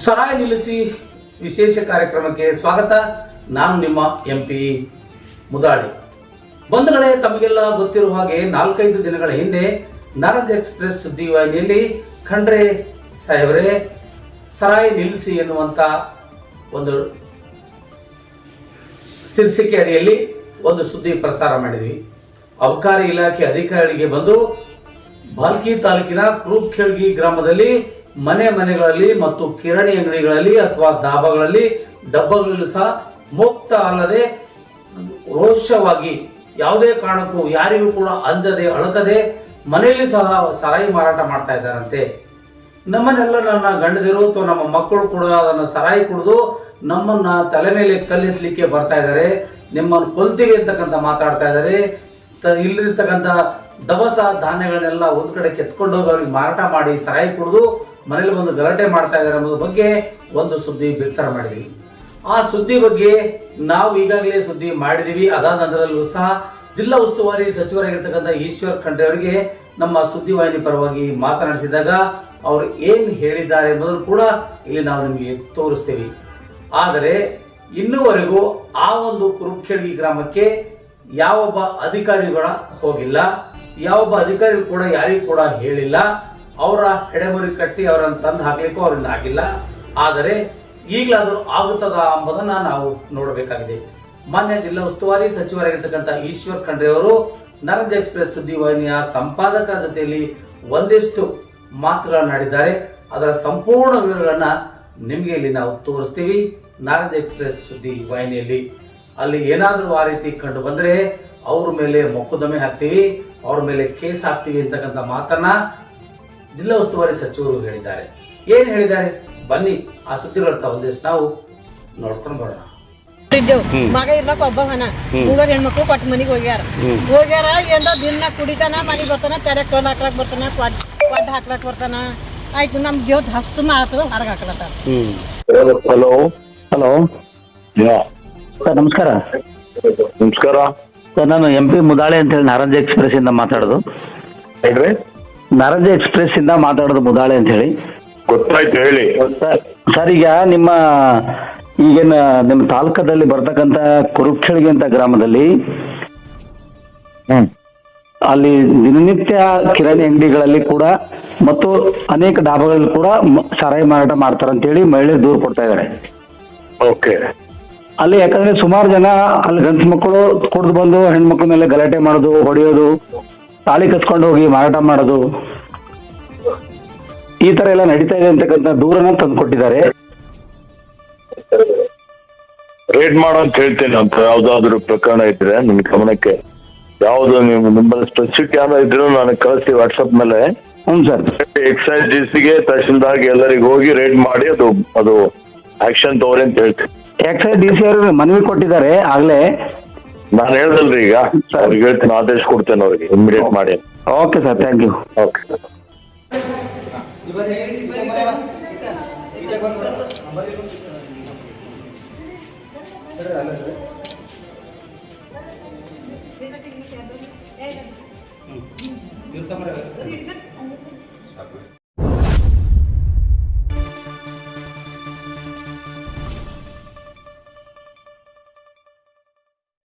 ಸರಾಯಿ ನಿಲ್ಲಿಸಿ ವಿಶೇಷ ಕಾರ್ಯಕ್ರಮಕ್ಕೆ ಸ್ವಾಗತ. ನಾನು ನಿಮ್ಮ ಎಂಪಿ ಮುದಾಳಿ. ಬಂಧುಗಳೇ, ತಮಗೆಲ್ಲ ಗೊತ್ತಿರುವ ಹಾಗೆ 4-5 ದಿನಗಳ ಹಿಂದೆ ನಾರಾಜ್ ಎಕ್ಸ್ಪ್ರೆಸ್ ಸುದ್ದಿವಾಹಿನಿಯಲ್ಲಿ ಖಂಡ್ರೆ ಸಾಹೇಬ್ರೆ ಸರಾಯಿ ನಿಲ್ಲಿಸಿ ಎನ್ನುವಂತ ಒಂದು ಶೀರ್ಷಿಕೆ ಅಡಿಯಲ್ಲಿ ಒಂದು ಸುದ್ದಿ ಪ್ರಸಾರ ಮಾಡಿದ್ವಿ. ಅಬಕಾರಿ ಇಲಾಖೆ ಅಧಿಕಾರಿಗಳಿಗೆ ಬಂದು ಬಾಲ್ಕಿ ತಾಲೂಕಿನ ಕುರುಖೇಳ್ಗಿ ಗ್ರಾಮದಲ್ಲಿ ಮನೆಗಳಲ್ಲಿ ಮತ್ತು ಕಿರಾಣಿ ಅಂಗಡಿಗಳಲ್ಲಿ ಅಥವಾ ಧಾಬಾಗಳಲ್ಲಿ ಡಬ್ಬಗಳಲ್ಲಿ ಸಹ ಮುಕ್ತ ಅಲ್ಲದೆ ರೋಷವಾಗಿ ಯಾವುದೇ ಕಾರಣಕ್ಕೂ ಯಾರಿಗೂ ಕೂಡ ಅಂಜದೆ ಅಳಕದೆ ಮನೆಯಲ್ಲಿ ಸಹ ಸರಾಯಿ ಮಾರಾಟ ಮಾಡ್ತಾ ಇದ್ದಾರಂತೆ. ನಮ್ಮನ್ನೆಲ್ಲ ನನ್ನ ಗಂಡದಿರು ಅಥವಾ ನಮ್ಮ ಮಕ್ಕಳು ಕೂಡ ಅದನ್ನು ಸರಾಯಿ ಕುಡಿದು ನಮ್ಮನ್ನ ತಲೆ ಮೇಲೆ ಕಲ್ಲೆತ್ತಲಿಕ್ಕೆ ಬರ್ತಾ ಇದ್ದಾರೆ, ನಿಮ್ಮನ್ನು ಕೊಲ್ತೀವಿ ಅಂತಕ್ಕಂಥ ಮಾತಾಡ್ತಾ ಇದ್ದಾರೆ. ಇಲ್ಲಿರ್ತಕ್ಕಂಥ ದವಸ ಧಾನ್ಯಗಳನ್ನೆಲ್ಲ ಒಂದ್ ಕಡೆ ಕೆತ್ಕೊಂಡು ಹೋಗಿ ಅವ್ರಿಗೆ ಮಾರಾಟ ಮಾಡಿ ಸರಾಯಿ ಕುಡಿದು ಮನೇಲಿ ಬಂದು ಗಲಾಟೆ ಮಾಡ್ತಾ ಇದ್ದಾರೆ ಅನ್ನೋದ್ರ ಬಗ್ಗೆ ಒಂದು ಸುದ್ದಿ ಬಿತ್ತರ ಮಾಡಿದ್ವಿ. ಆ ಸುದ್ದಿ ಬಗ್ಗೆ ನಾವು ಈಗಾಗಲೇ ಸುದ್ದಿ ಮಾಡಿದೀವಿ. ಅದಾದ ನಂತರದಲ್ಲೂ ಸಹ ಜಿಲ್ಲಾ ಉಸ್ತುವಾರಿ ಸಚಿವರಾಗಿರ್ತಕ್ಕಂಥ ಈಶ್ವರ್ ಖಂಡ್ರೆ ಅವರಿಗೆ ನಮ್ಮ ಸುದ್ದಿವಾಹಿನಿ ಪರವಾಗಿ ಮಾತನಾಡಿಸಿದಾಗ ಅವರು ಏನ್ ಹೇಳಿದ್ದಾರೆ ಎಂಬುದನ್ನು ಕೂಡ ಇಲ್ಲಿ ನಾವು ನಿಮಗೆ ತೋರಿಸ್ತೀವಿ. ಆದರೆ ಇನ್ನೂವರೆಗೂ ಆ ಒಂದು ಕುರುಖೇಳ್ಗಿ ಗ್ರಾಮಕ್ಕೆ ಯಾವೊಬ್ಬ ಅಧಿಕಾರಿಗಳ ಹೋಗಿಲ್ಲ, ಯಾವೊಬ್ಬ ಅಧಿಕಾರಿ ಕೂಡ ಯಾರಿಗೂ ಕೂಡ ಹೇಳಿಲ್ಲ. ಅವರ ಎಡೆಮುರಿ ಕಟ್ಟಿ ಅವರನ್ನು ತಂದು ಹಾಕ್ಲಿಕ್ಕೂ ಅವರಿಂದ ಆಗಿಲ್ಲ. ಆದರೆ ಈಗಲಾದರೂ ಆಗುತ್ತದ ಎಂಬುದನ್ನ ನಾವು ನೋಡಬೇಕಾಗಿದೆ. ಮಾನ್ಯ ಜಿಲ್ಲಾ ಉಸ್ತುವಾರಿ ಸಚಿವರಾಗಿರ್ತಕ್ಕಂಥ ಈಶ್ವರ್ ಖಂಡ್ರೆ ಅವರು ನಾರಾಜ್ ಎಕ್ಸ್ಪ್ರೆಸ್ ಸುದ್ದಿವಾಹಿನಿಯ ಸಂಪಾದಕರ ಜೊತೆಯಲ್ಲಿ ಒಂದಿಷ್ಟು ಮಾತುಗಳನ್ನಾಡಿದ್ದಾರೆ. ಅದರ ಸಂಪೂರ್ಣ ವಿವರಗಳನ್ನ ನಿಮಗೆ ಇಲ್ಲಿ ನಾವು ತೋರಿಸ್ತೀವಿ. ನಾರಾಜ್ ಎಕ್ಸ್ಪ್ರೆಸ್ ಸುದ್ದಿ ವಾಹಿನಿಯಲ್ಲಿ ಅಲ್ಲಿ ಏನಾದರೂ ಆ ರೀತಿ ಕಂಡು ಬಂದ್ರೆ ಅವ್ರ ಮೇಲೆ ಮೊಕದ್ದಮೆ ಹಾಕ್ತೀವಿ, ಅವ್ರ ಮೇಲೆ ಕೇಸ್ ಹಾಕ್ತೀವಿ ಅಂತಕ್ಕಂಥ ಮಾತನ್ನ ಜಿಲ್ಲಾ ಉಸ್ತುವಾರಿ ಸಚಿವರು ಹೇಳಿದ್ದಾರೆ. ಏನ್ ಹೇಳಿದ್ದಾರೆ ಬನ್ನಿ ಆ ಸುದ್ದಿಗಳ ಒಂದಿಷ್ಟು ನಾವು ನೋಡ್ಕೊಂಡು ಬರೋಣ. ಮಗ ಇರ್ಲಕ್ಕ ಒಬ್ಬ ಹನ ಹೆಣ್ಮಕ್ಳು ಕೊಟ್ಟ ಮನಿಗೆ ಹೋಗ್ಯಾರ ಏನ ದಿನ ಕುಡಿತಾನ, ಮನಿಗೆ ಬರ್ತಾನ, ತೆರೆ ಕೋಲ್ ಹಾಕ್ಲಕ್ ಬರ್ತಾನ, ಕೊಡ್ಡ ಹಾಕ್ಲಕ್ ಬರ್ತಾನ. ಆಯ್ತು ನಮ್ ಜೀವದ ಹಸ್ತ ಮಾಡ್ತದ ಹೊರಗೆ ಹಾಕ್ಲತ್ತಾರ. ಹಲೋ ಹಲೋ ಸರ್, ನಮಸ್ಕಾರ. ನಮಸ್ಕಾರ ಸರ್, ನಾನು MP ಮುದಾಳೆ ಅಂತ ಹೇಳಿ ನಾರಾಜ್ ಎಕ್ಸ್ಪ್ರೆಸ್ ಇಂದ ಮಾತಾಡೋದು. ಹೇಳ್ರಿ. ನಾರಾಜ್ ಎಕ್ಸ್ಪ್ರೆಸ್ ಇಂದ ಮಾತಾಡೋದು, ಮುದಾಳೆ ಅಂತ ಹೇಳಿ. ಗೊತ್ತಾಯ್ತು, ಹೇಳಿ. ಸರ್, ಈಗ ಈಗಿನ ನಿಮ್ಮ ತಾಲೂಕದಲ್ಲಿ ಬರ್ತಕ್ಕಂಥ ಕುರುಖೇಳ್ಗಿ ಅಂತ ಗ್ರಾಮದಲ್ಲಿ ಅಲ್ಲಿ ದಿನನಿತ್ಯ ಕಿರಾಣಿ ಅಂಗಡಿಗಳಲ್ಲಿ ಕೂಡ ಮತ್ತು ಅನೇಕ ಡಾಬಾಗಳಲ್ಲಿ ಕೂಡ ಸರಾಯಿ ಮಾರಾಟ ಮಾಡ್ತಾರಂತೇಳಿ ಮಹಿಳೆ ದೂರು ಕೊಡ್ತಾ ಇದ್ದಾರೆ. ಓಕೆ. ಅಲ್ಲಿ ಯಾಕಂದ್ರೆ ಸುಮಾರು ಜನ ಅಲ್ಲಿ ಗಂಡು ಮಕ್ಕಳು ಕುಡಿದು ಬಂದು ಹೆಣ್ಮಕ್ಳ ಮೇಲೆ ಗಲಾಟೆ ಮಾಡೋದು, ಹೊಡೆಯೋದು, ತಾಳಿ ಕಸ್ಕೊಂಡು ಹೋಗಿ ಮಾರಾಟ ಮಾಡೋದು, ಈ ತರ ಎಲ್ಲ ನಡೀತಾ ಇದೆ ಅಂತಕ್ಕಂಥ ದೂರನ್ನ ತಂದು ಕೊಟ್ಟಿದ್ದಾರೆ. ರೇಡ್ ಮಾಡೋ ಅಂತ ಹೇಳ್ತೇನೆ ಅಂತ ಯಾವ್ದಾದ್ರು ಪ್ರಕರಣ ಇದ್ರೆ ನಿಮ್ ಗಮನಕ್ಕೆ, ಯಾವ್ದು ನೀವು ನಿಮ್ಮಲ್ಲಿ ಸ್ಪೆಸಿಫಿಕ್ ಯಾವ್ದು ಇದ್ರು ನನಗೆ ಕಳಿಸಿ ವಾಟ್ಸಪ್ ಮೇಲೆ. ಹ್ಞೂ ಸರ್. ಎಕ್ಸೈಸ್ ಡಿಸಿಗೆ ತಹಶೀಲ್ದಾರ್ಗೆ ಎಲ್ಲರಿಗೂ ಹೋಗಿ ರೇಡ್ ಮಾಡಿ ಅದು ಆಕ್ಷನ್ ತಗೋರಿ ಅಂತ ಹೇಳ್ತೀನಿ. ಎಕ್ಸೈಸ್ DC ಅವರು ಮನವಿ ಕೊಟ್ಟಿದ್ದಾರೆ ಆಗ್ಲೇ. ನಾನು ಹೇಳ್ದಲ್ರಿ, ಈಗ ಅವ್ರಿಗೆ ಹೇಳ್ತೀನಿ, ಆದೇಶ ಕೊಡ್ತೇನೆ ಅವ್ರಿಗೆ ಇಮಿಡಿಯೇಟ್ ಮಾಡಿ. Okay sir, thank you. Okay.